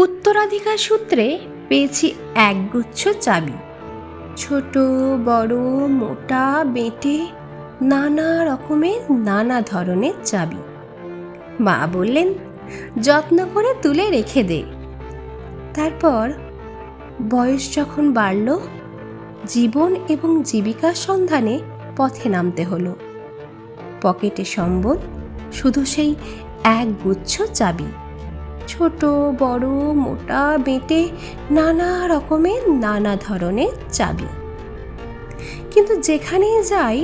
উত্তরাধিকার সূত্রে পেয়েছি একগুচ্ছ চাবি, ছোট বড় মোটা বেঁটে নানা রকমের নানা ধরনের চাবি। মা বললেন, যত্ন করে তুলে রেখে দে। তারপর বয়স যখন বাড়ল, জীবন এবং জীবিকার সন্ধানে পথে নামতে হলো। পকেটে সম্বল শুধু সেই একগুচ্ছ চাবি, ছোট বড় মোটা বেঁটে নানা রকমের নানা ধরনের চাবি। কিন্তু যেখানেই যাই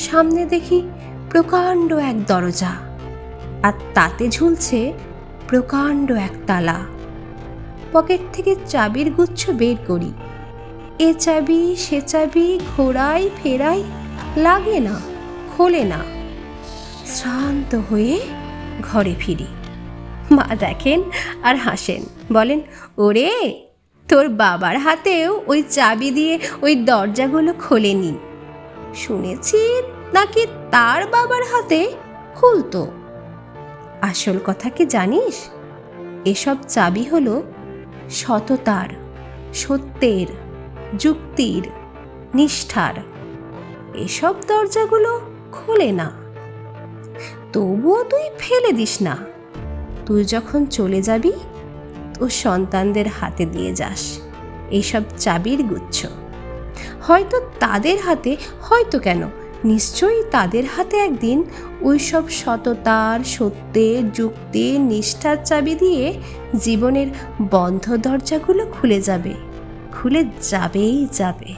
সামনে দেখি প্রকাণ্ড এক দরজা, আর তাতে ঝুলছে প্রকাণ্ড এক তালা। পকেট থেকে চাবির গুচ্ছ বের করি, এ চাবি সে চাবি ঘোরাই ফেরাই, লাগে না, খোলে না। শ্রান্ত হয়ে ঘরে ফিরি। মা দেখেন আর হাসেন, বলেন, ওরে, তোর বাবার হাতেও ওই চাবি দিয়ে ওই দরজাগুলো খোলেনি। শুনেছি নাকি তার বাবার হাতে খুলতো। আসল কথা কি জানিস? এসব চাবি হলো সততার, সত্যের, যুক্তির, নিষ্ঠার। এসব দরজাগুলো খোলে না। তবুও তুই ফেলে দিস না। তুই যখন চলে যাবি, তোর সন্তানদের হাতে দিয়ে যাস এইসব চাবির গুচ্ছ। হয়তো তাদের হাতে, হয়তো কেন, নিশ্চয়ই তাদের হাতে একদিন ওই সব সততার, সত্যের, যুক্তির, নিষ্ঠার চাবি দিয়ে জীবনের বন্ধ দরজাগুলো খুলে যাবে, খুলে যাবেই যাবে।